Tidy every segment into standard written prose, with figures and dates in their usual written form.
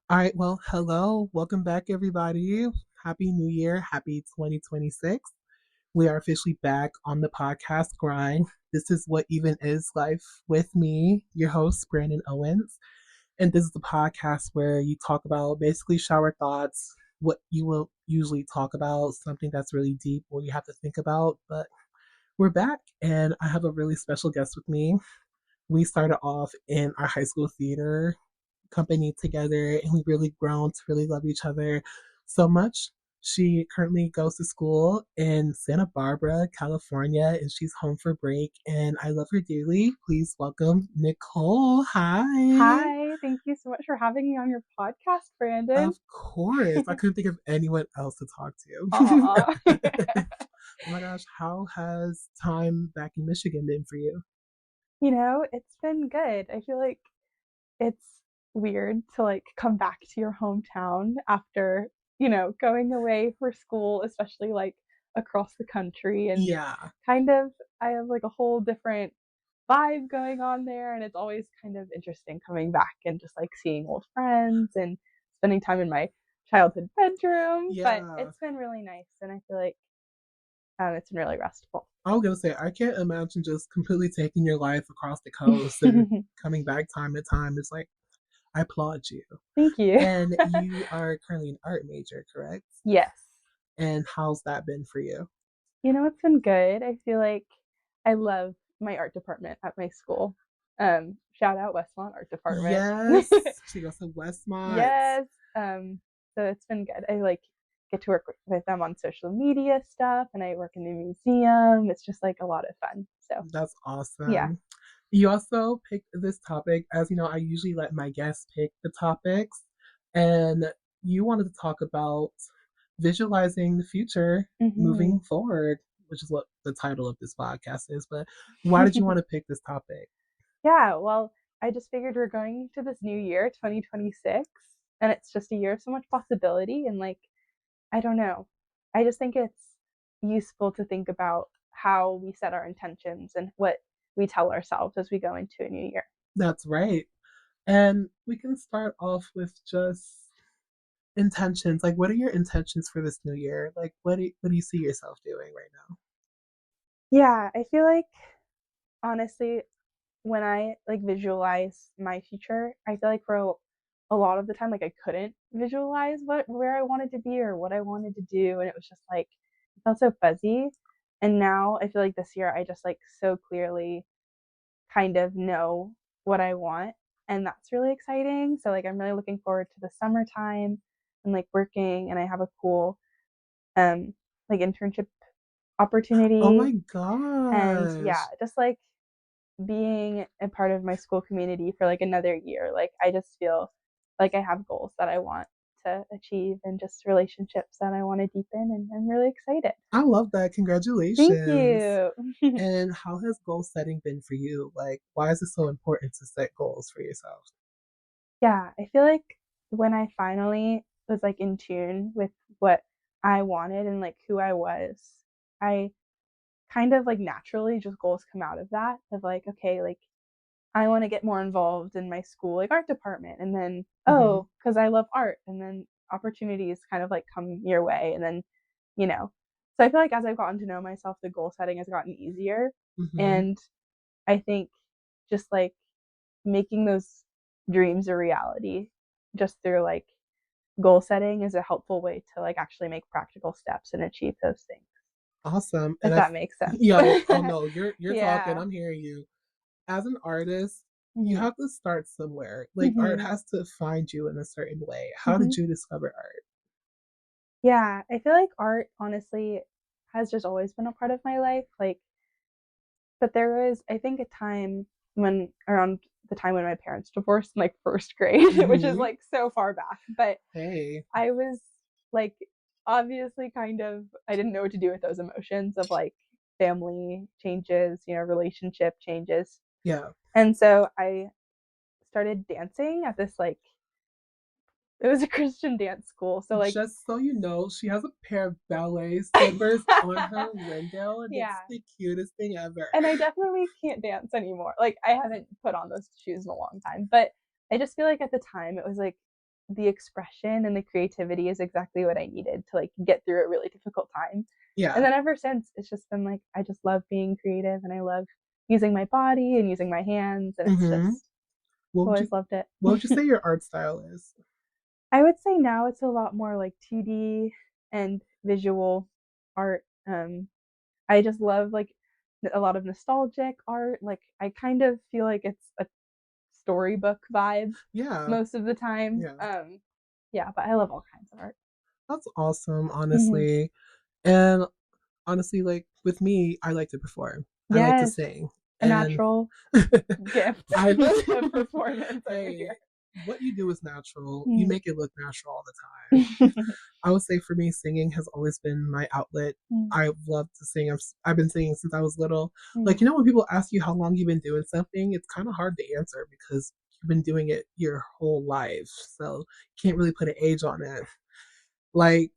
All right, well, hello. Welcome back, everybody. Happy New Year. Happy 2026. We are officially back on the podcast grind. This is What Even Is Life with me, your host, Brandon Owens. And this is the podcast where you talk about basically shower thoughts, what you will usually talk about, something that's really deep or you have to think about. But we're back, and I have a really special guest with me. We started off in our high school theater company together, and we really grown to really love each other so much. She currently goes to school in Santa Barbara, California, and she's home for break, and I love her dearly. Please welcome Nicole. Hi. Hi, thank you so much for having me on your podcast, Brandon. Of course. I couldn't think of anyone else to talk to. Aw. Oh my gosh, how has time back in Michigan been for you? It's been good. I feel like it's weird to come back to your hometown after, going away for school, especially across the country and Yeah, kind of I have like a whole different vibe going on there, and it's always kind of interesting coming back and just like seeing old friends and spending time in my childhood bedroom, but yeah. it's been really nice and I feel like it's been really restful. I was gonna say I can't imagine just completely taking your life across the coast and coming back time to time. It's like I applaud you. Thank you. And you are currently an art major, correct? Yes. And how's that been for you? It's been good. I feel like I love my art department at my school. Shout out Westmont Art Department. Yes, she goes to Westmont. Yes. So it's been good. I get to work with them on social media stuff, and I work in the museum. It's just like a lot of fun. So That's yeah. awesome. You also picked this topic. As you know, I usually let my guests pick the topics, and you wanted to talk about visualizing the future Hmm. moving forward, which is what the title of this podcast is. But why did you want to pick this topic? Yeah, well, I just figured we're going to this new year, 2026, and it's just a year of so much possibility. And I don't know. I just think it's useful to think about how we set our intentions and what we tell ourselves as we go into a new year. That's right. And we can start off with just intentions. Like, what are your intentions for this new year? Like, what do you see yourself doing right now? Yeah, I feel like honestly, when I visualize my future, I feel like for a lot of the time, I couldn't visualize where I wanted to be or what I wanted to do, and it was just like it felt so fuzzy. And now I feel like this year I just so clearly kind of know what I want, and that's really exciting. So I'm really looking forward to the summertime and working, and I have a cool internship Oh my opportunity, and yeah, gosh. just being a part of my school community for another year. I just feel like I have goals that I want to achieve and just relationships that I want to deepen, and I'm really excited. I love that. Thank Congratulations. you. And how has goal setting been for you? Like, why is it so important to set goals for yourself? Yeah, I feel like when I finally was in tune with what I wanted and who I was, I kind of naturally just goals come out of that of okay, I want to get more involved in my school art department, and then Hmm. because I love art, and then opportunities kind of come your way, and then you know. So I feel like as I've gotten to know myself, the goal setting has gotten easier, Hmm. and I think just making those dreams a reality just through goal setting is a helpful way to actually make practical steps and achieve those things. Awesome. And If I, that makes sense. yo, oh no, you're talking. Yeah. I'm hearing you. As an artist, you Hmm. have to start somewhere. Like art Hmm. has to find you in a certain way. How did Hmm. you discover art? Yeah, I feel like art honestly has just always been a part of my life. But there was, I think, a time when around the time when my parents divorced in first grade, which is Hmm. so far back. But Hey, I was like, obviously, kind of, I didn't know what to do with those emotions of family changes, relationship changes. yeah. And so I started dancing at this it was a Christian dance school. So Just so you know, she has a pair of ballet slippers on her window, and it's yeah. the cutest thing ever. And I definitely can't dance anymore. I haven't put on those shoes in a long time, but I just feel like at the time it was the expression and the creativity is exactly what I needed to like get through a really difficult time. And Yeah. then ever since, it's just been like I just love being creative and I love using my body and using my hands, and it's Mm-hmm. just What I've would you always loved it. what would you say your art style is? I would say now it's a lot more like 2D and visual art. I just love like a lot of nostalgic art. Like I kind of feel like it's a storybook vibe Yeah. most of the time. Yeah. Yeah, but I love all kinds of art. That's awesome, Hmm. honestly. And honestly, like with me, I like to perform. I like to Yes, sing. a And natural gift I of performance over hey, here. what you do is natural. You Mm. make it look natural all the time. I would say for me, singing has always been my outlet. Mm. I love to sing. I've been singing since I was little. Like, Mm. you know, when people ask you how long you've been doing something, it's kind of hard to answer because you've been doing it your whole life. So you can't really put an age on it. Like,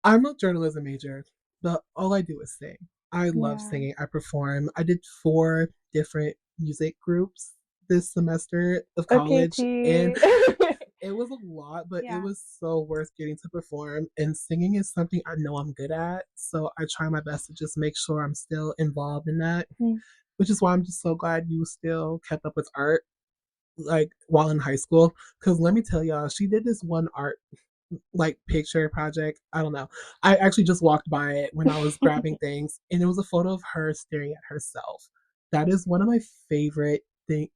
I'm a journalism major, but all I do is sing. I love Yeah. singing. I perform. I did 4 different music groups this semester of Okay, college, and T. it was a lot, but it Yeah. was so worth getting to perform. And singing is something I know I'm good at, so I try my best to just make sure I'm still involved in that. Mm. Which is why I'm just so glad you still kept up with art, like while in high school. Because let me tell y'all, she did this one art like picture project. I don't know. I actually just walked by it when I was grabbing things, and it was a photo of her staring at herself. That is one of my favorite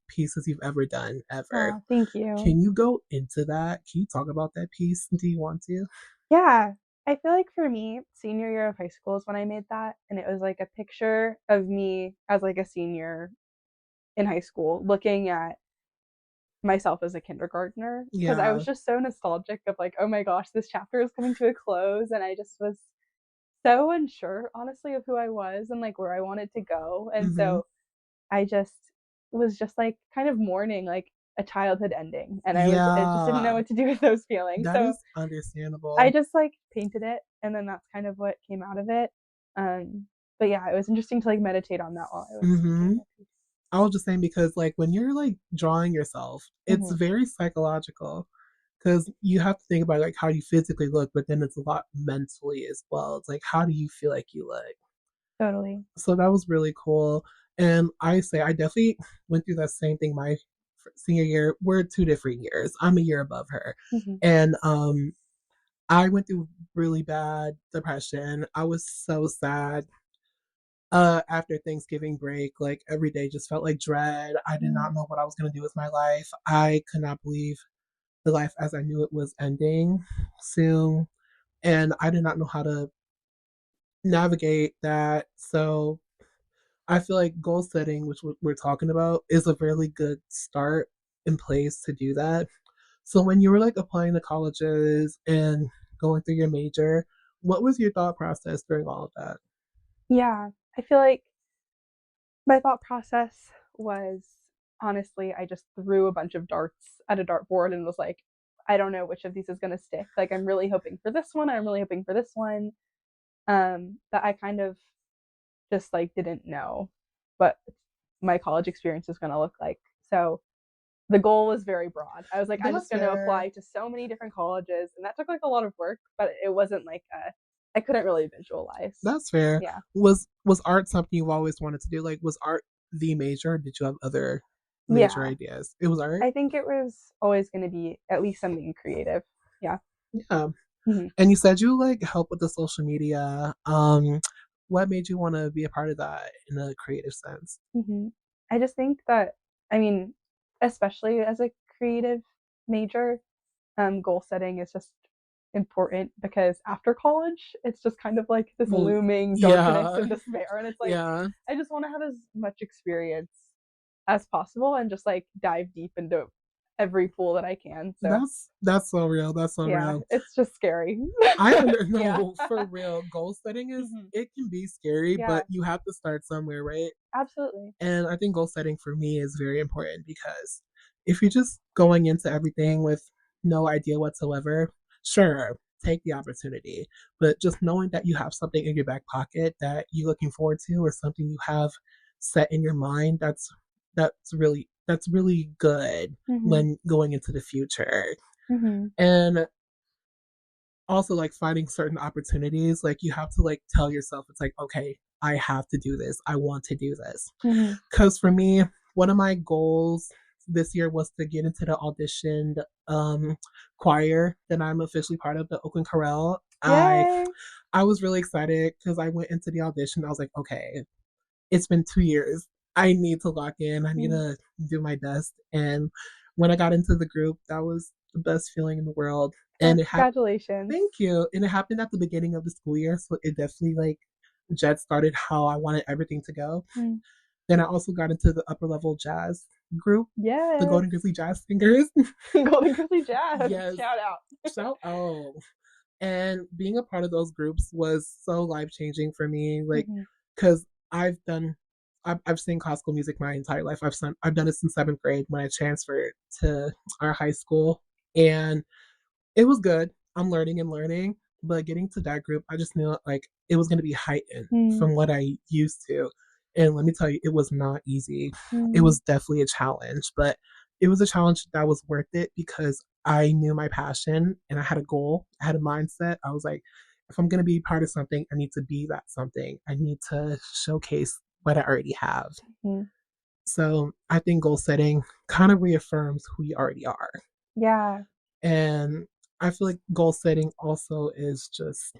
pieces you've ever done, ever. Oh, thank you. Can you go into that? Can you talk about that piece? Do you want to? Yeah. I feel like for me, senior year of high school is when I made that. And it was like a picture of me as like a senior in high school looking at myself as a kindergartner because I Yeah. was just so nostalgic of like, oh my gosh, this chapter is coming to a close. And I just was so unsure, honestly, of who I was and like where I wanted to go. And Mm-hmm. so I just was just like kind of mourning like a childhood ending. And I just didn't know Yeah. what to do with those feelings. That So is I understandable. just like painted it, and then that's kind of what came out of it. But yeah, it was interesting to like meditate on that while I was Mm-hmm. making the piece. I was just saying because like when you're like drawing yourself, it's Mm-hmm. very psychological because you have to think about like how you physically look, but then it's a lot mentally as well. It's like how do you feel like you look? Totally. So that was really cool. And I say I definitely went through that same thing my senior year. We're 2 different years. I'm a year above her, Mm-hmm. and I went through really bad depression. I was so sad. After Thanksgiving break, like every day just felt like dread. I did Mm-hmm. not know what I was gonna do with my life. I could not believe the life as I knew it was ending soon, and I did not know how to navigate that. So I feel like goal setting, which we're talking about, is a really good start in place to do that. So when you were like applying to colleges and going through your major, what was your thought process during all of that? Yeah, I feel like my thought process was honestly, I just threw a bunch of darts at a dartboard and was like, I don't know which of these is going to stick. Like, I'm really hoping for this one. I'm really hoping for this one. That I kind of just like didn't know what my college experience was going to look like. So the goal was very broad. I was like, I'm just That's going to fair. apply to so many different colleges, and that took like a lot of work, but it wasn't like I couldn't really visualize. That's fair. Yeah, Was art something you've always wanted to do? Like, was art the major? Or did you have other major yeah. ideas? It was art. I think it was always going to be at least something creative. Yeah. Yeah. Mm-hmm. And you said you like help with the social media. What made you want to be a part of that in a creative sense? Mm-hmm. I just think that I mean, especially as a creative major, goal setting is just important because after college, it's just kind of like this Well, looming darkness yeah, and despair. And it's like, yeah. I just want to have as much experience as possible and just like dive deep into every pool that I can. So, That's so real. That's so yeah, real. it's just scary. I under Yeah. no for real. Goal setting is Hmm. it can be scary, Yeah, but you have to start somewhere, right? absolutely. And I think goal setting for me is very important because if you're just going into everything with no idea whatsoever, sure, take the opportunity. But just knowing that you have something in your back pocket that you're looking forward to or something you have set in your mind, that's really good Hmm. when going into the future. Mm-hmm. And also like finding certain opportunities, like you have to like tell yourself, it's like, okay, I have to do this. I want to do this. Mm-hmm. Because for me, one of my goals this year was to get into the auditioned choir that I'm officially part of, the Oakland Chorale. Yay. I was really excited because I went into the audition. I was like, okay, it's been 2 years. I need to lock in. I need Mm. to do my best. And when I got into the group, that was the best feeling in the world. Oh, And it happened. congratulations. Thank you. And it happened at the beginning of the school year, so it definitely like jet started how I wanted everything to go. Mm. Then I also got into the upper level jazz group, the Yes. Golden Grizzly Jazz Singers. Golden Grizzly Jazz. Yes, Shout out. shout out. And being a part of those groups was so life changing for me, like Mm-hmm. because I've done. I've seen classical music my entire life. I've done it since seventh grade when I transferred to our high school, and it was good. I'm learning and learning, but getting to that group, I just knew like it was going to be heightened Mm. from what I used to. And let me tell you, it was not easy. It Mm. was definitely a challenge, but it was a challenge that was worth it because I knew my passion and I had a goal, I had a mindset. I was like, if I'm going to be part of something, I need to be that something. I need to showcase what I already have. Mm. So I think goal setting kind of reaffirms who you already are. Yeah. And I feel like goal setting also is just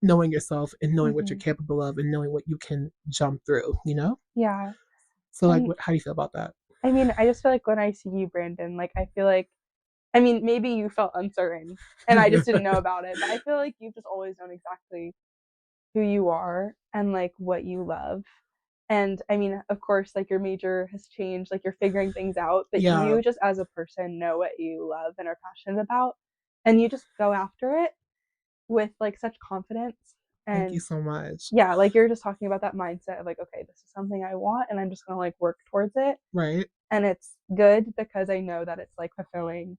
knowing yourself and knowing what you're Mm-hmm. capable of and knowing what you can jump through, you know? Yeah. So, like, And how do you feel about that? I mean, I just feel like when I see you, Brandon, like I feel like, I mean, maybe you felt uncertain and I just didn't know about it, but I feel like you've just always known exactly who you are and like what you love. And I mean, of course, like your major has changed, like you're figuring things out, but Yeah, you just as a person know what you love and are passionate about, and you just go after it with like such confidence. thank you And so much. yeah, like you're just talking about that mindset of like, okay, this is something I want, and I'm just gonna like work towards it. Right? And it's good because I know that it's like fulfilling,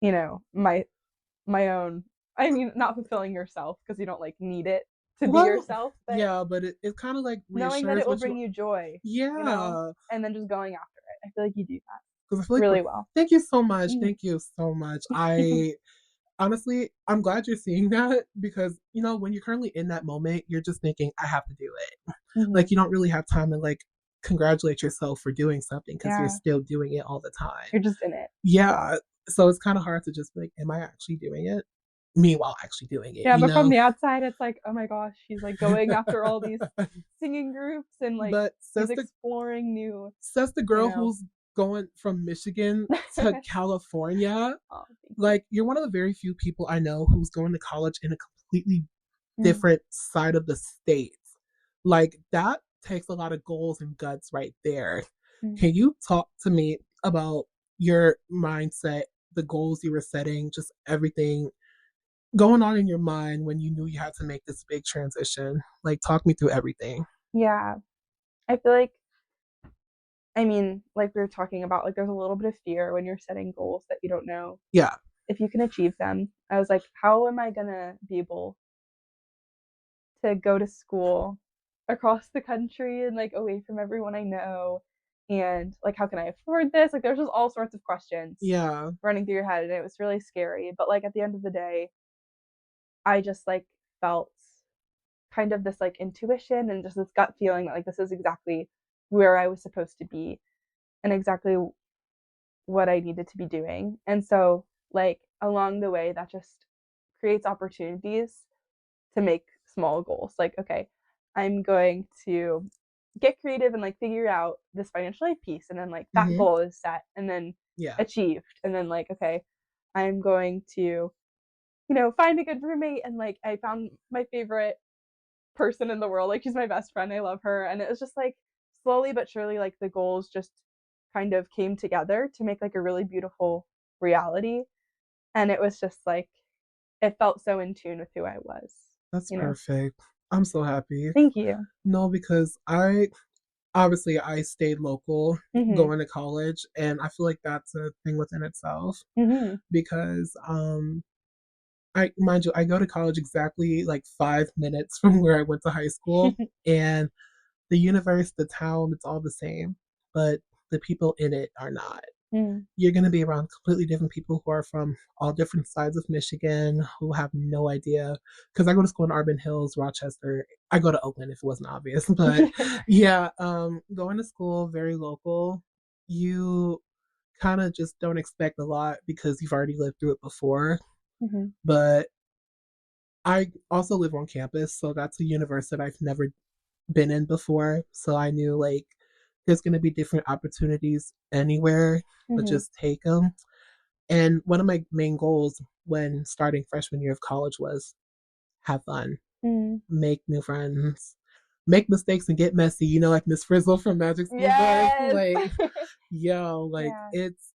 my own. I mean, not fulfilling yourself because you don't like need it to be Well, yourself, but yeah, but it kind of like knowing that reassures it will what you, bring you joy, yeah. and then just going after it. I feel like you do Because I feel that like, really well. thank you so much. Mm-hmm. Thank you so much. I honestly, I'm glad you're seeing that because, you know, when you're currently in that moment, you're just thinking, I have to do it. Mm-hmm. Like, you don't really have time to like congratulate yourself for doing something because you're Yeah, still doing it all the time. you're just in it. Yeah. So it's kind of hard to just be like, am I actually doing it? Meanwhile, actually doing it, Yeah, you but from know? the outside, it's like, oh my gosh, she's like going after all these singing groups and like But she's exploring new, says the you girl know. who's going from Michigan to California. Oh, thank you. Like, you're one of the very few people I know who's going to college in a completely Mm, different side of the states. Like, that takes a lot of goals and guts right there. mm. Can you talk to me about your mindset, the goals you were setting, just everything going on in your mind when you knew you had to make this big transition? Like, talk me through everything. Yeah, I feel like, I mean, like we were talking about, like there's a little bit of fear when you're setting goals that you don't know Yeah. if you can achieve them. I was like, how am I gonna be able to go to school across the country and like away from everyone I know? And like, how can I afford this? Like, there's just all sorts of questions Yeah. running through your head, and it was really scary. But like, at the end of the day, I just like felt kind of this like intuition and just this gut feeling that like this is exactly where I was supposed to be and exactly what I needed to be doing. And so, like, along the way, that just creates opportunities to make small goals. Like, okay, I'm going to get creative and like figure out this financial aid piece. And then, like, that Mm-hmm. goal is set and then Yeah. achieved. And then, like, okay, I'm going to, find a good roommate. And like, I found my favorite person in the world. Like, she's my best friend. I love her. And it was just like slowly but surely, like, the goals just kind of came together to make like a really beautiful reality. And it was just like, it felt so in tune with who I was, That's you know? perfect. I'm so happy. Thank you. No, because I obviously I stayed local Mm-hmm. going to college, and I feel like that's a thing within itself Mm-hmm. because I mind you I go to college exactly like 5 minutes from where I went to high school, and the universe, the town, it's all the same, but the people in it are not. Mm. You're going to be around completely different people who are from all different sides of Michigan who have no idea. Because I go to school in Auburn Hills, Rochester. I go to Oakland if it wasn't obvious. But yeah, going to school very local, you kind of just don't expect a lot because you've already lived through it before. Mm-hmm. But I also live on campus, so that's a universe that I've never been in before. So I knew like there's going to be different opportunities anywhere, but Mm-hmm. just take them. And one of my main goals when starting freshman year of college was have fun, Mm. make new friends, make mistakes and get messy, like Miss Frizzle from Magic School Bus. Yes. Like, yo, like Yeah. it's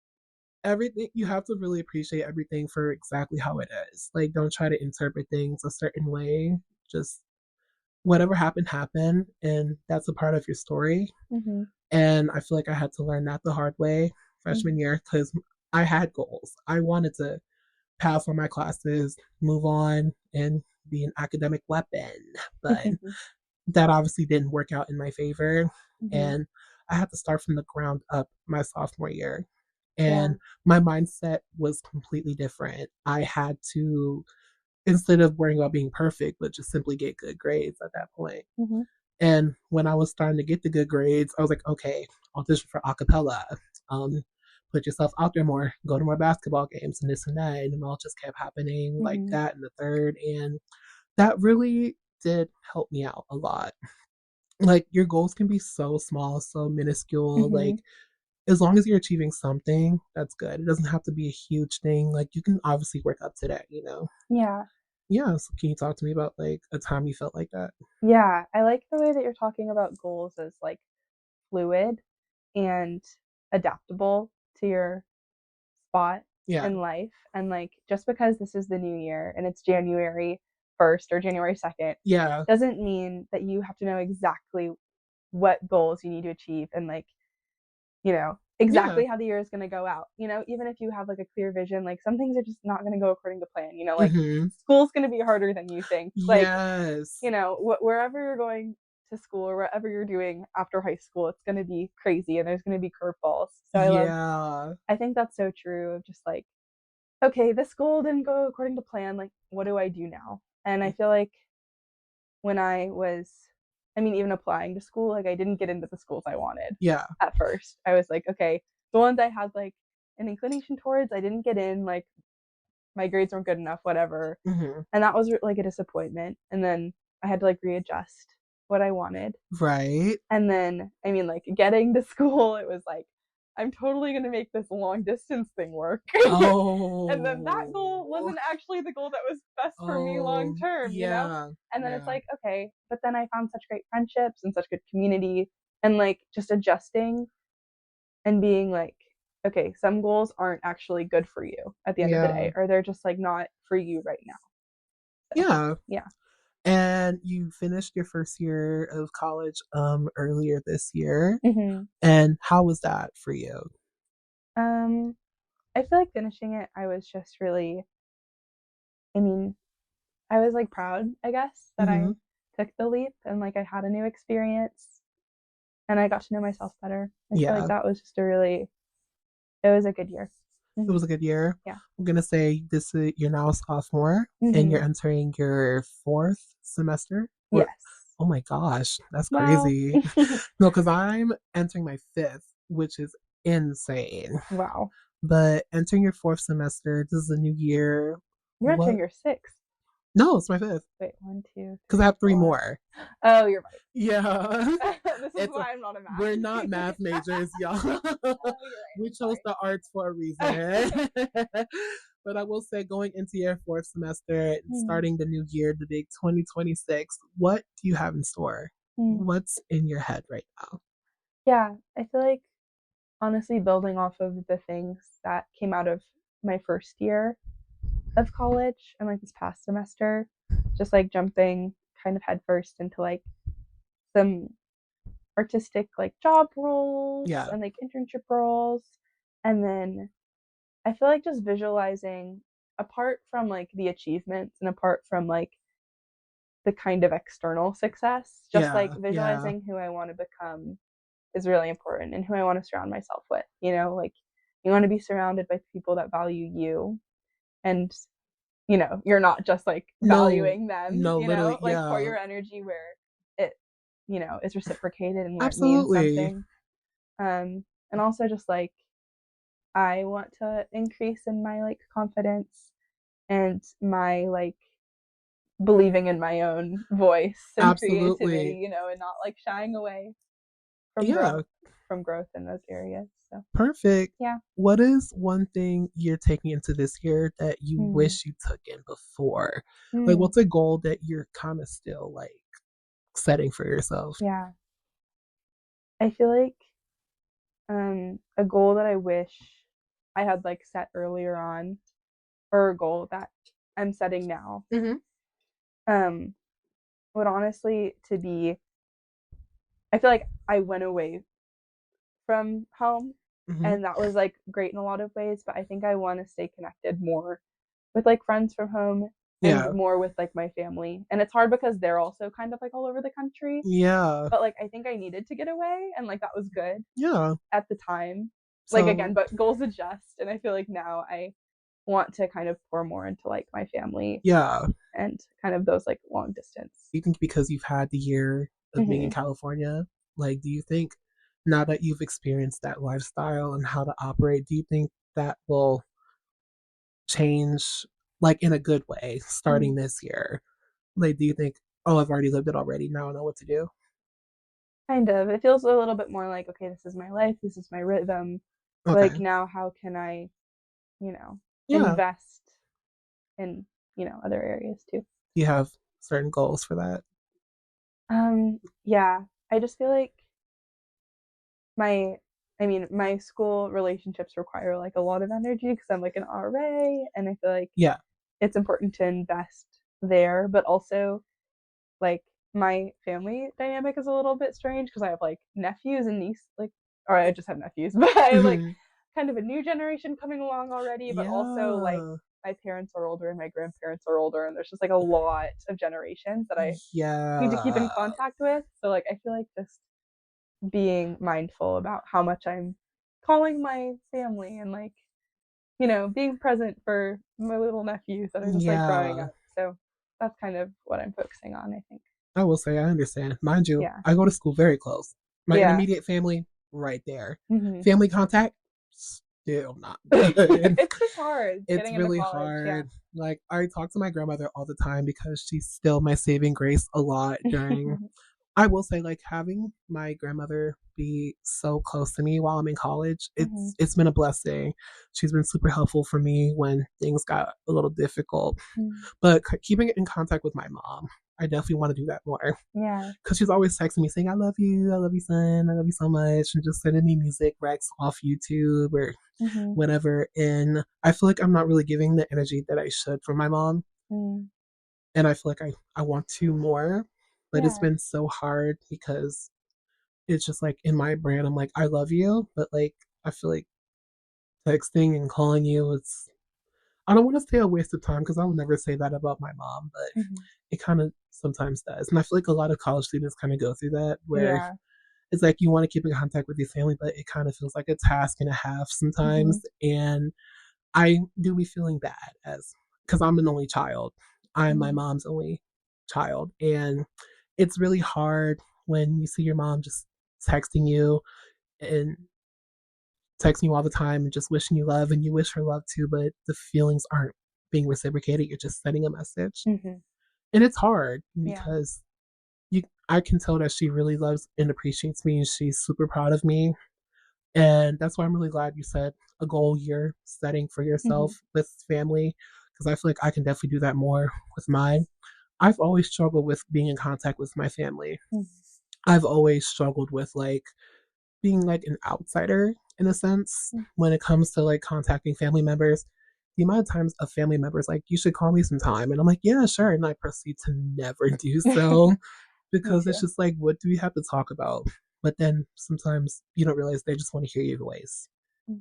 everything. You have to really appreciate everything for exactly how it is. Like, don't try to interpret things a certain way. Just whatever happened, happened. And that's a part of your story. Mm-hmm. And I feel like I had to learn that the hard way freshman year because I had goals. I wanted to pass on my classes, move on, and be an academic weapon. But Mm-hmm. that obviously didn't work out in my favor. Mm-hmm. And I had to start from the ground up my sophomore year. Yeah. And my mindset was completely different. I had to, instead of worrying about being perfect, but just simply get good grades at that point. Mm-hmm. And when I was starting to get the good grades, I was like, okay, audition for acapella. Um, Put yourself out there more, go to more basketball games and this and that. And it all just kept happening like Mm-hmm. that in the third. And that really did help me out a lot. Like your goals can be so small, so minuscule. Mm-hmm. Like as long as you're achieving something, that's good. It doesn't have to be a huge thing. Like you can obviously work up to that. Yeah. Yeah. So can you talk to me about like a time you felt like that? Yeah. I like the way that you're talking about goals as like fluid and adaptable to your spot Yeah. in life. And like just because this is the new year and it's January 1st or January 2nd Yeah. doesn't mean that you have to know exactly what goals you need to achieve and like, Yeah. exactly how the year is going to go out. Even if you have like a clear vision, like some things are just not going to go according to plan. Like Mm-hmm. school's going to be harder than you think. Like, Yes. wherever you're going to school or whatever you're doing after high school, it's going to be crazy and there's going to be curveballs. So Yeah. I think that's so true of just like, okay, this goal didn't go according to plan. Like, what do I do now? And I feel like when I was, I mean, even applying to school, like I didn't get into the schools I wanted Yeah. at first. I was like, okay, the ones I had like an inclination towards, I didn't get in. Like my grades weren't good enough, whatever. Mm-hmm. And that was like a disappointment. And then I had to like readjust what I wanted. Right. And then, I mean, like getting to school, it was like, I'm totally going to make this long distance thing work. And then that goal Oh. wasn't actually the goal that was best for me long Oh. term. Yeah. And then it's Yeah. like, okay, but then I found such great friendships and such good community and like just adjusting and being like, okay, some goals aren't actually good for you at the end of the Yeah. day, or they're just like not for you right now. So, Yeah. yeah. And you finished your first year of college earlier this year. Mm-hmm. And how was that for you? Um, I feel like finishing it, I was just really, I mean, I was like proud, I guess, that Mm-hmm. I took the leap and like I had a new experience and I got to know myself better. I feel like Yeah. that was just it was a good year. It Mm-hmm. was a good year. Yeah. I'm gonna say this is you're now a sophomore and Mm-hmm. you're entering your fourth semester. Or Yes. oh my gosh, that's Wow. crazy. No, because I'm entering my fifth, which is insane. Wow. But entering your fourth semester, this is a new year. You're entering What? your sixth. No, it's my fifth. Wait, one, two, Because I three, have three four. more. Oh, you're Yeah. right. This is It's why I'm not a math we're not major. math majors, y'all. Oh, you're right. We I'm chose the arts for a reason. But I will say, going into your fourth semester, sorry. starting the new year, the big 2026, what do you have in store? Mm-hmm. What's in your head right now? Yeah, I feel like honestly building off of the things that came out of my first year of college and like this past semester, just like jumping kind of headfirst into like some artistic like job roles Yeah. and like internship roles. And then I feel like just visualizing apart from like the achievements and apart from like the kind of external success, just like Yeah. Yeah. visualizing who I want to become is really important and who I want to surround myself with, like you want to be surrounded by people that value you, and you're not just like No, valuing them, no, literally, like pour yeah, your energy where it is reciprocated and where it means absolutely. something. And also just like I want to increase in my like confidence and my like believing in my own voice and creativity, Absolutely. and not like shying away from Yeah, growth in those areas. So perfect. yeah. What is one thing you're taking into this year that you Mm. wish you took in before? Like, Mm. what's a goal that you're kind of still like setting for yourself? Yeah. I feel like a goal that I wish I had like set earlier on, or a goal that I'm setting now, Mm-hmm. um would honestly to be, I feel like I went away from home, Mm-hmm. and that was like great in a lot of ways, but I think I want to stay connected more with like friends from home and Yeah. more with like my family. And it's hard because they're also kind of like all over the country, Yeah. but like I think I needed to get away, and like that was good Yeah. at the time. Like So, again, but goals adjust, and I feel like now I want to kind of pour more into like my family yeah. and kind of those like long distance. Do you think because you've had the year of being in Mm-hmm. California, like, do you think now that you've experienced that lifestyle and how to operate, do you think that will change, like, in a good way starting Mm. this year? Like, do you think, oh, I've already lived it already. Now I know what to do? Kind of. It feels a little bit more like, okay, this is my life, this is my rhythm. Like Okay. now, how can I, Yeah. invest in, other areas too. You have certain goals for that. Yeah. I just feel like my, my school relationships require like a lot of energy because I'm like an RA, and I feel like Yeah. it's important to invest there, but also like my family dynamic is a little bit strange because I have like nephews and niece, like, or I just have nephews, but I have like Hmm. kind of a new generation coming along already, but also like Yeah. my parents are older and my grandparents are older, and there's just like a lot of generations that I need to keep in Yeah. contact with. So like I feel like just being mindful about how much I'm calling my family, and like, being present for my little nephews that are just like growing Yeah. up. So that's kind of what I'm focusing on, I think. I will say I understand. Mind you, Yeah. I go to school very close. My Yeah. intermediate family, right there. Hmm. Family contact, still not good. It's just hard It's getting into really college. Yeah. hard. Like, I talk to my grandmother all the time because she's still my saving grace a lot during, I will say, like, having my grandmother be so close to me while I'm in college, Hmm. it's been a blessing. She's been super helpful for me when things got a little difficult. But keeping in contact with my mom, I definitely want to do that more Yeah. because she's always texting me saying, I love you, son, I love you so much," and just sending me music recs off YouTube or Hmm. whatever. And I feel like I'm not really giving the energy that I should for my mom. Mm. And I feel like I want to more, but it's Yeah. been so hard because it's just like in my brain, I'm like, I love you, but like, I feel like texting and calling you, I don't want to say a waste of time because I would never say that about my mom, but Hmm. it kind of sometimes does. And I feel like a lot of college students kind of go through that where Yeah. it's like you want to keep in contact with your family, but it kind of feels like a task and a half Hmm. sometimes. And I do be feeling bad as because I'm an only child. I'm my Mm. mom's only child. And it's really hard when you see your mom just texting you and texting you all the time and just wishing you love and you wish her love too, but the feelings aren't being reciprocated. You're just sending a message. Hmm. And it's hard Yeah. because you I can tell that she really loves and appreciates me and she's super proud of me. And that's why I'm really glad you said a goal you're setting for Hmm. yourself with family because I feel like I can definitely do that more with mine. I've always struggled with being in contact with my family. Hmm. I've always struggled with like being like an outsider in a sense when it comes to like contacting family members. The amount of times a family member is like, you should call me sometime. And I'm like, yeah, sure. And I proceed to never do so Me because it's too. just like, what do we have to talk about? But then sometimes you don't realize they just want to hear your voice.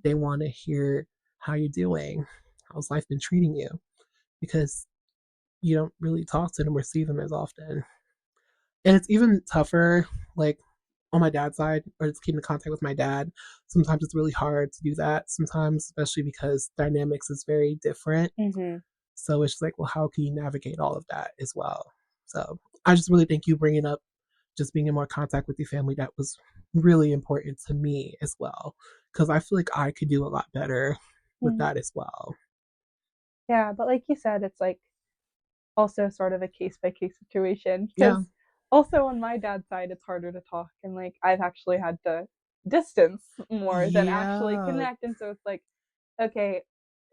They want to hear how you're doing, how's life been treating you, because you don't really talk to them or see them as often. And it's even tougher, like on my dad's side, or just keep in contact with my dad. Sometimes it's really hard to do that. Sometimes, especially because dynamics is very different. Mhm. So it's just like, well, how can you navigate all of that as well? So I just really think you bringing up just being in more contact with your family, that was really important to me as well, because I feel like I could do a lot better with Mhm. that as well. Yeah, but like you said, it's like also sort of a case by case situation Yeah. because also on my dad's side it's harder to talk and like I've actually had to distance more than actually Yeah. connect, and so it's like okay,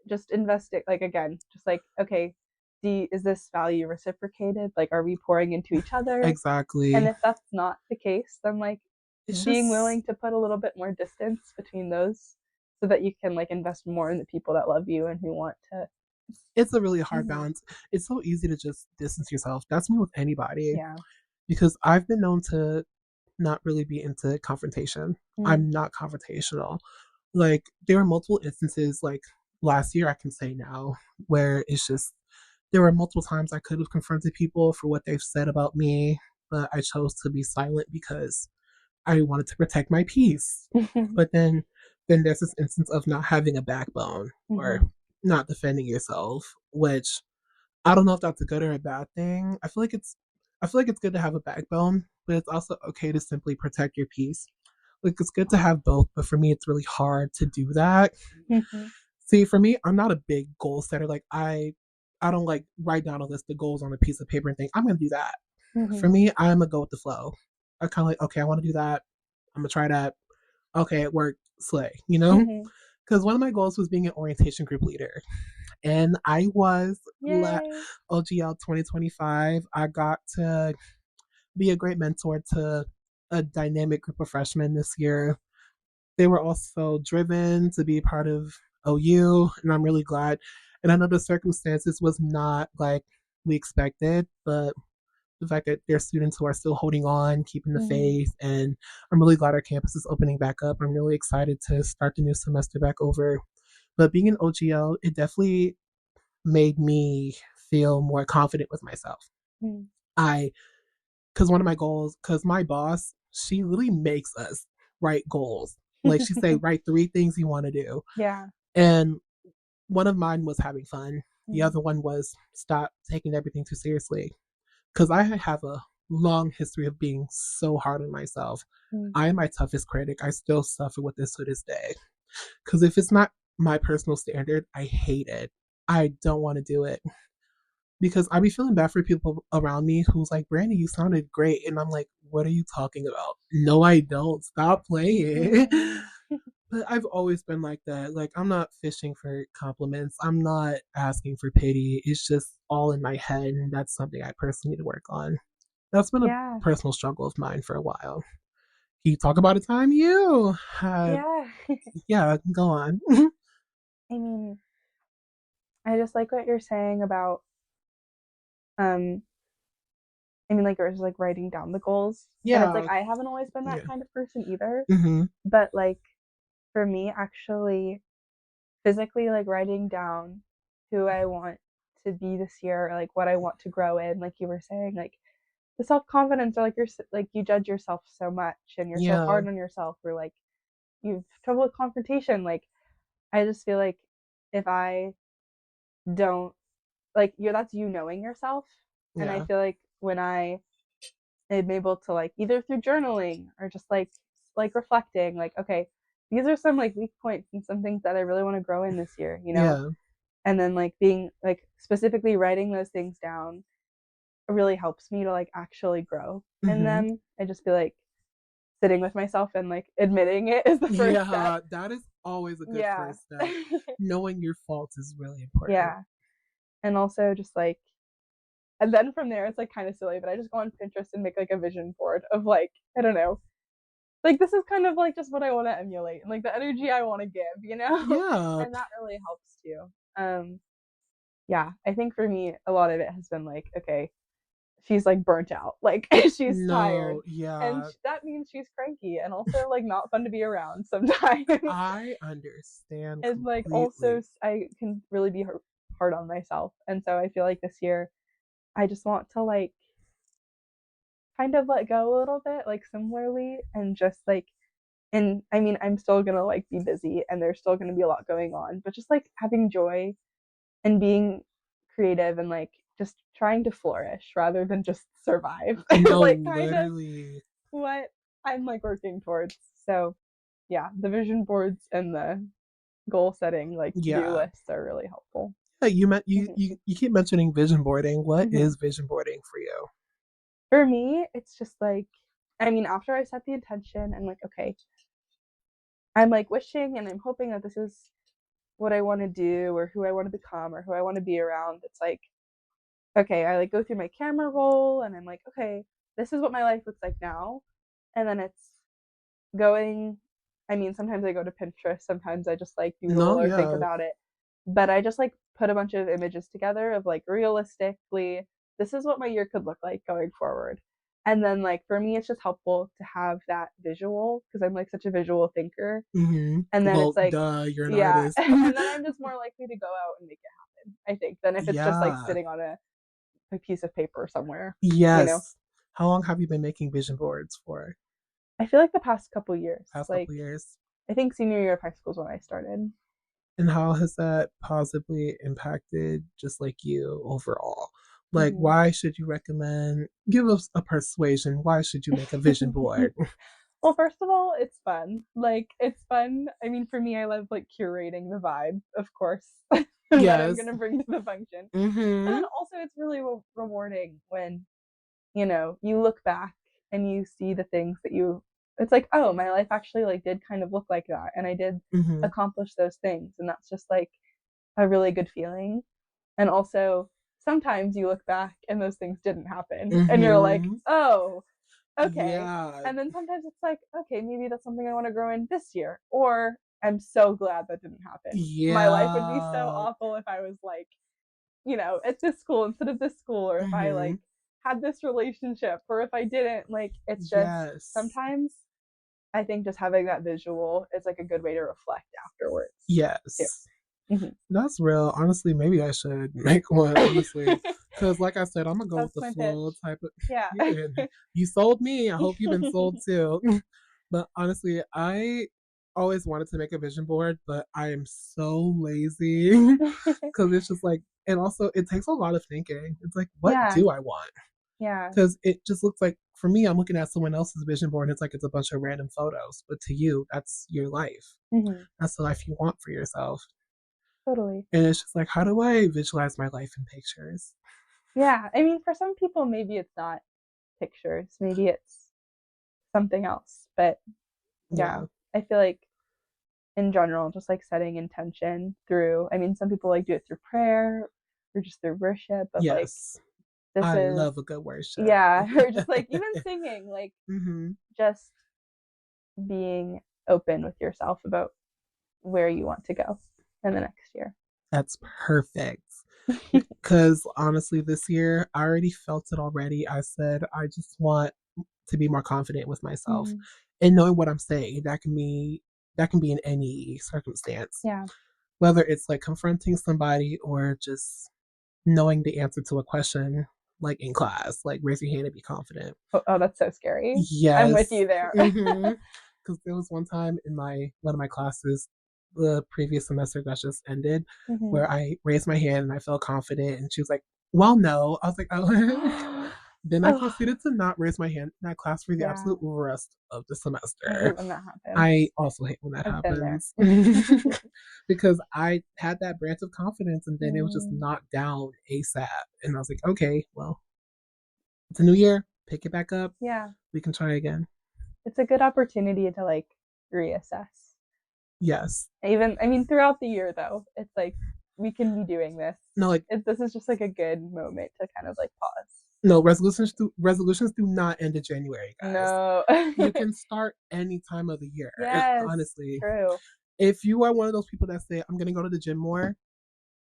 just invest it like again, just like okay, is this value reciprocated, like are we pouring into each other, and Exactly. if that's not the case then like It's being just willing to put a little bit more distance between those so that you can like invest more in the people that love you and who want to. it's a really hard Mm-hmm. balance. It's so easy to just distance yourself. That's me with anybody, Yeah. because I've been known to not really be into confrontation. Mm-hmm. I'm not confrontational. Like there were multiple instances, like last year I can say now, where it's just there were multiple times I could have confronted people for what they've said about me, but I chose to be silent because I wanted to protect my peace. But then there's this instance of not having a backbone or Mm-hmm. not defending yourself, which I don't know if that's a good or a bad thing. I feel like it's good to have a backbone, but it's also okay to simply protect your peace. Like it's good to have both, but for me it's really hard to do that. Mm-hmm. See, for me, I'm not a big goal setter. Like I don't like write down a list of goals on a piece of paper and think I'm gonna do that. For Mm-hmm. me, I'm a go with the flow. I kind of like, okay, I want to do that. I'm gonna try that. Okay, it worked. Slay, you know? Mm-hmm. Because one of my goals was being an orientation group leader, and I was Yay. OGL 2025. I got to be a great mentor to a dynamic group of freshmen this year. They were also driven to be part of OU, and I'm really glad. And I know the circumstances was not like we expected, but the fact that there's students who are still holding on, keeping the Mm-hmm. faith, and I'm really glad our campus is opening back up. I'm really excited to start the new semester back over. But being an OGL, it definitely made me feel more confident with myself. Mm-hmm. I, because one of my goals, because my boss, she really makes us write goals. Like she say, write 3 things you want to do, Yeah. and one of mine was having fun. The Mm-hmm. other one was stop taking everything too seriously. Because I have a long history of being so hard on myself. I am my toughest critic. I still suffer with this to this day. Because if it's not my personal standard, I hate it. I don't want to do it. Because I be feeling bad for people around me who's like, Brandy, you sounded great. And I'm like, what are you talking about? No, I don't. Stop playing. Mm-hmm. But I've always been like that. Like, I'm not fishing for compliments. I'm not asking for pity. It's just all in my head. And that's something I personally need to work on. That's been a Yeah. personal struggle of mine for a while. Can you talk about a time you had? Yeah. Yeah, go on. I mean, I just like what you're saying about um I mean like yours like writing down the goals. And it's like Yeah, I haven't always been that yeah. kind of person either. Mm-hmm. But like for me actually physically like writing down who I want to be this year or like what I want to grow in, like you were saying, like the self confidence or like you're like you judge yourself so much and you're so Yeah, hard on yourself or like you've trouble with confrontation. Like I just feel like if I don't like you're that's you knowing yourself. And I yeah, feel like when I am able to like either through journaling or just like reflecting, like, okay, these are some like weak points and some things that I really want to grow in this year, you know? yeah, And then like being like specifically writing those things down really helps me to like actually grow in mm-hmm. them. I just feel like sitting with myself and like admitting it is the first step. Yeah. That is always a good Yeah. first step. Knowing your faults is really important. Yeah. And also just like and then from there it's like kind of silly, but I just go on Pinterest and make like a vision board of like, I don't know, like this is kind of like just what I want to emulate and like the energy I want to give, you know? Yeah. And that really helps too. Yeah, I think for me a lot of it has been like, okay, she's like burnt out, like she's tired, No, and yeah. that means she's cranky and also like not fun to be around sometimes. I understand And like also completely. I can really be hard on myself, and so I feel like this year I just want to like kind of let go a little bit, like similarly, and just like, and I mean, I'm still gonna like be busy and there's still gonna be a lot going on, but just like having joy and being creative and like just trying to flourish rather than just survive. No, Like kind of literally. what I'm like working towards. So yeah, the vision boards and the goal setting like to-do Yeah. lists are really helpful. Yeah, you met you, Mm-hmm. you keep mentioning vision boarding. What Mm-hmm. is vision boarding for you? For me, it's just like, I mean, after I set the intention, I'm like, okay, I'm like wishing and I'm hoping that this is what I want to do or who I want to become or who I want to be around. It's like, okay, I like go through my camera roll and I'm like, okay, this is what my life looks like now. And then it's going, I mean, sometimes I go to Pinterest, sometimes I just like No, doodle or think yeah. about it. But I just like put a bunch of images together of like realistically, this is what my year could look like going forward. And then like for me, it's just helpful to have that visual because I'm like such a visual thinker. And then Well, it's like, duh, you're an yeah. artist. And then I'm just more likely to go out and make it happen, I think, than if it's just like Yeah. sitting on a piece of paper somewhere, you know? Yes. How long have you been making vision boards for? I feel like the past couple years, Past like couple years. I think senior year of high school is when I started. And how has that positively impacted just like you overall? Like, Mm-hmm. why should you recommend? Give us a persuasion. Why should you make a vision board? Well, first of all, it's fun. Like, it's fun. I mean, for me, I love like curating the vibe, of course, that I'm Yes. gonna bring to the function. And Mm-hmm. then also, it's really rewarding when you look back and you see the things that you. It's like, oh, my life actually like did kind of look like that, and I did Mm-hmm. accomplish those things, and that's just like a really good feeling. And also, sometimes you look back and those things didn't happen, and you're like, Mm-hmm. oh, okay. Yeah. And then sometimes it's like, okay, maybe that's something I want to grow in this year. Or I'm so glad that didn't happen. My life would be so Yeah. awful if I was like, at this school instead of this school, or if I Mm-hmm. like had this relationship, or if I didn't. Like, it's just Yes. sometimes I think just having that visual is like a good way to reflect afterwards too. Yes. Mm-hmm. That's real. Honestly, maybe I should make one, honestly. Because, like I said, I'm going to go with That's the my flow pitch. type of. Yeah. You sold me. I hope you've been sold too. But honestly, I always wanted to make a vision board, but I am so lazy. Because it's just like, and also it takes a lot of thinking. It's like, what Yeah. do I want? Yeah. Because it just looks like, for me, I'm looking at someone else's vision board and it's like it's a bunch of random photos. But to you, that's your life. Mm-hmm. That's the life you want for yourself. Totally. And it's just like, how do I visualize my life in pictures? Yeah. I mean, for some people, maybe it's not pictures, maybe it's something else. But yeah, Yeah. I feel like in general, just like setting intention through, I mean, some people like do it through prayer or just through worship of like, Yes. this I is, love a good worship. yeah, or just like even singing, like Mm-hmm. just being open with yourself about where you want to go in the next year. That's perfect. Because honestly, this year, I already felt it already. I said, I just want to be more confident with myself Mm-hmm. and knowing what I'm saying. That can be in any circumstance, Yeah. whether it's like confronting somebody or just knowing the answer to a question, like in class, like raise your hand and be confident. Oh, that's so scary. I'm with Yes. you there. Mm-hmm. Because there was one time in my one of my classes, the previous semester that just ended, Mm-hmm. where I raised my hand and I felt confident, and she was like, "Well, no." I was like, "Oh." Then I Oh, proceeded to not raise my hand in that class for the yeah. absolute rest of the I semester. hate when that happens. I also hate when that I've been there. happens because I had that branch of confidence and then it was just Mm, knocked down ASAP. And I was like, okay, well, it's a new year. Pick it back up. yeah. We can try again. It's a good opportunity to like reassess. Yes. Even, I mean, throughout the year though, it's like we can be doing this. No, like This is just like a good moment to kind of like pause. no, resolutions do not end in January, guys. No. You can start any time of the year. Yes, Honestly, true. if you are one of those people that say I'm gonna go to the gym more,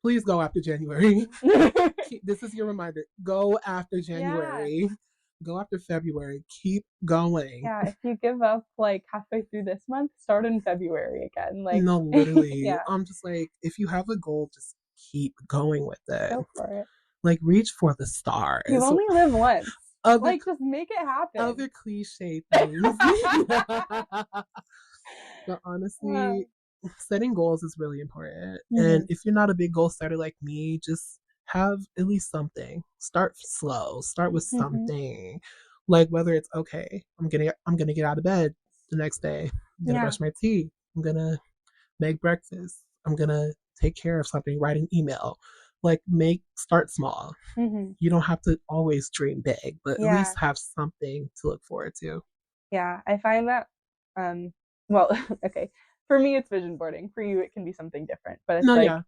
please go after January. This is your reminder. Go after Yeah. January. Go after February. Keep going. Yeah, if you give up like halfway through this month, start in February again. Like, No, literally. yeah, I'm just like, if you have a goal, just keep going with it. go for it. Like, reach for the You stars. only live once. Other Like, just make it happen. other cliche things. But honestly, setting goals is really important. And Mhm. if you're not a big goal setter like me, just have at least something. Start slow. Start with Mhm. something. Like whether it's okay, I'm gonna get out of bed the next day. I'm gonna Yeah. brush my teeth. I'm gonna make breakfast. I'm gonna take care of something, write an email. Like start small. Mhm. You don't have to always dream big, but at least Yeah. have something to look forward to. Yeah. I find that um well, okay. For me it's vision boarding. For you it can be something different. But it's No, like yeah.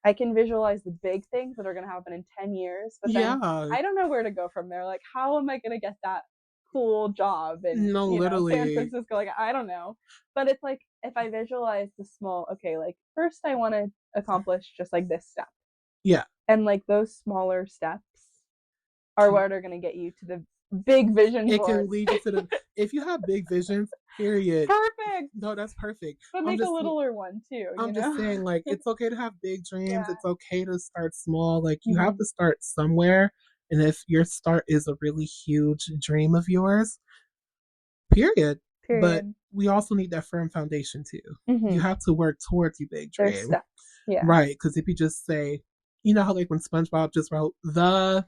I can visualize the big things that are going to happen in 10 years, but then Yeah. I don't know where to go from there. Like, how am I going to get that cool job in, No, San literally. Francisco? Like, I don't know. But it's like, if I visualize the small, okay, like, first I want to accomplish just like this step. Yeah. And like those smaller steps are what are going to get you to the big vision It can board. lead you to the if you have big visions, period. Perfect. No, that's perfect. But I'm make a just littler one too, I'm just saying, like, it's okay to have big dreams. Yeah. It's okay to start small. Like, you have Mm-hmm. to start somewhere. And if your start is a really huge dream of yours, period. But Period. we also need that firm foundation too. You Mm-hmm. have to work towards your big There's dream. steps. Yeah. Right. Because if you just say, you know how, like, when SpongeBob just wrote the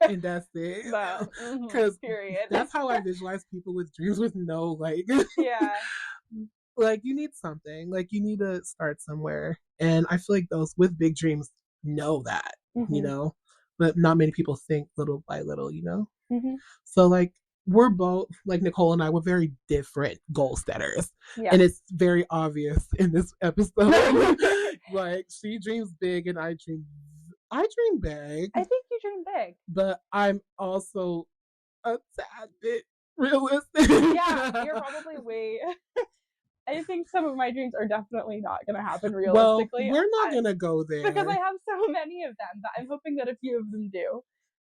and that's it. No. Because Period. that's how I visualize people with dreams with no, like, Yeah. like you need something, like you need to start somewhere, and I feel like those with big dreams know that, you Mhm. know, but not many people think little by little, Mhm. so like we're both like Nicole and I were very different goal setters, Yeah. and it's very obvious in this episode. Like she dreams big and I dream big, I think you dream big. but I'm also a tad bit realistic. Yeah, you're probably way. I think some of my dreams are definitely not going to happen Well, realistically. we're not gonna go Because I there. have so many of them that I'm hoping that a few of them do.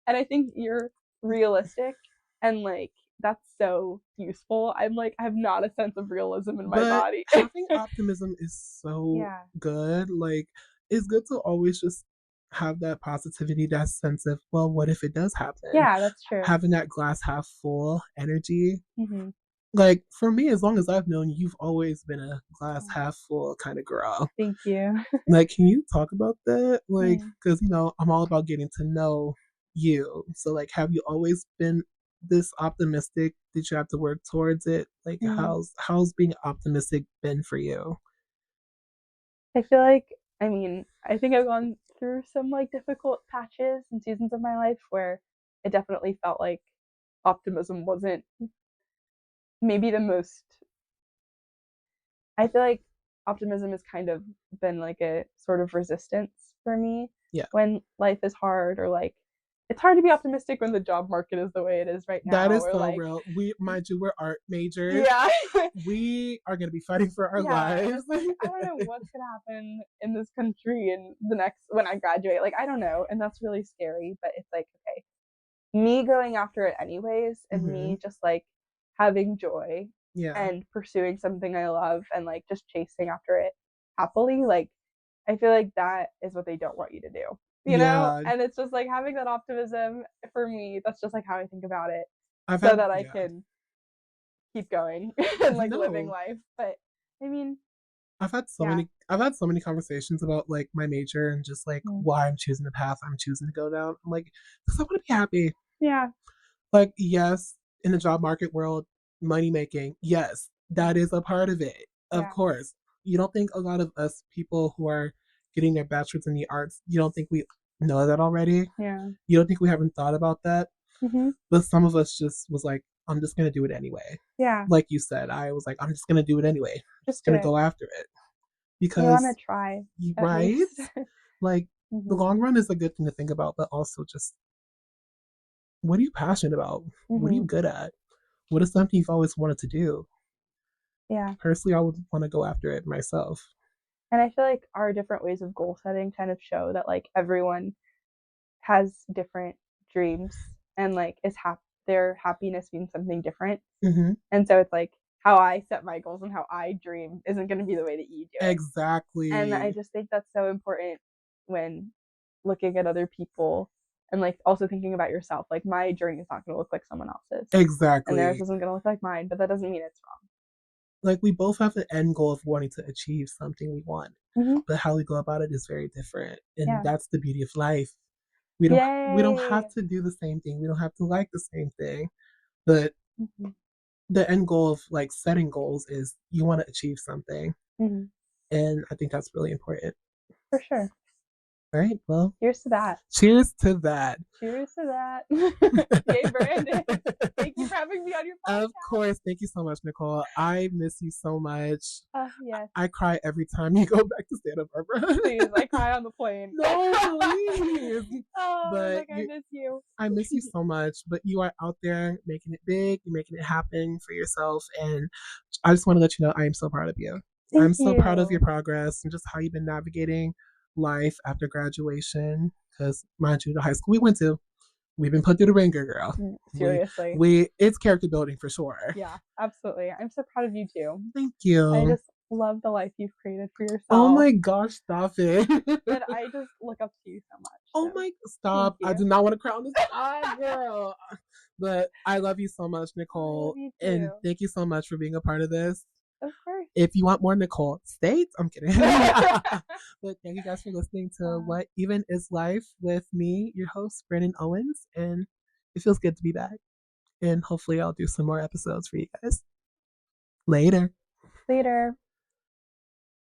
And I think you're realistic and like that's so useful. I'm like I have not a sense of realism in my But body. having optimism is so Yeah. good. Like, it's good to always just have that positivity, that sense of, well, what if it does happen? Yeah, that's true. Having that glass half full energy. Mhm. Like, for me, as long as I've known you, you've always been a glass half full kind of girl. Thank you. Like, can you talk about that? Like, Mm. because, I'm all about getting to know you. So, like, have you always been this optimistic? Did you have to work towards it? Like, Mm. how's being optimistic been for you? I feel like, I mean, I think I've gone through some like difficult patches and seasons of my life where it definitely felt like optimism wasn't maybe the most. I feel like optimism has kind of been like a sort of resistance for me Yeah, when life is hard or like it's hard to be optimistic when the job market is the way it is right that now is or so like real. Mind you, we're art majors. yeah. We are gonna be fighting for our Yeah, and lives. it's like I don't know what's gonna happen in this country in the next when I graduate. Like I don't know, and that's really scary. But it's like okay, me going after it anyways, and Hmm. me just like having joy Yeah, and pursuing something I love and like just chasing after it happily. Like I feel like that is what they don't want you to do, you know. yeah. And it's just like having that optimism for me. That's just like how I think about it, I've so had that I yeah. can keep going and like living No, life. But I mean, yeah. I've had so many conversations about like my major and just like Mm. why I'm choosing the path I'm choosing to go down. I'm like, because I want to be happy. Yeah. Like, yes, in the job market world, money making, yes, that is a part of it. Of Yeah. course. You don't think a lot of us people who are getting their bachelor's in the arts, you don't think we know that already? Yeah. You don't think we haven't thought about that? Mm-hmm. But some of us just was like, I'm just gonna do it anyway. Yeah. Like you said, I was like, I'm just gonna do it anyway. I'm Just just do gonna it. go after it. You want Because to try at right? least. Like the Mm-hmm. long run is a good thing to think about, but also just what are you passionate about? What are you Mm-hmm. good at? What is something you've always wanted to do? Yeah. Personally, I would want to go after it myself. And I feel like our different ways of goal setting kind of show that like everyone has different dreams and like their happiness means something different. Mm-hmm. And so it's like how I set my goals and how I dream isn't going to be the way that you do it. And I Exactly. just think that's so important when looking at other people and like also thinking about yourself. Like my journey is not going to look like someone else's, and theirs Exactly. isn't going to look like mine. But that doesn't mean it's Like we both have the end goal of wanting to achieve something we want, wrong. but how we go about it is very different, and Yeah. that's the beauty of life. We don't have Yay. to do the same thing. We don't have to like the same thing, but Mm-hmm. the end goal of like setting goals is you want to achieve something, Mm-hmm. and I think that's really important. For sure. All right, well, Here's to that. cheers to that. Cheers to that. Yay, Brandon. Thank you for having me on your podcast. Of course. Thank you so much, Nicole. I miss you so much. Yes. I cry every time you go back to Santa Barbara. Please, I cry on the plane. No, please. But But I miss you. I miss you so much. But you are out there making it big, you're making it happen for yourself. And I just want to let you know I am so proud of you. I'm Thank so proud of you. your progress and just how you've been navigating life after graduation. Because mind you, the high school we went to, we've been put through the ringer, girl. Seriously. It's character building for sure. Yeah, absolutely. I'm so proud of you too. Thank you. I just love the life you've created for yourself. Oh my gosh, stop it. But I just look up to you so much. Oh so. my, stop. I do not want to crown this girl. But I love you so much, Nicole. And thank you so much for being a part of this. Of course. If you want more Nicole states, I'm kidding. But thank you guys for listening to What Even Is Life with me, your host, Brandon Owens. And it feels good to be back. And hopefully I'll do some more episodes for you guys. Later. Later.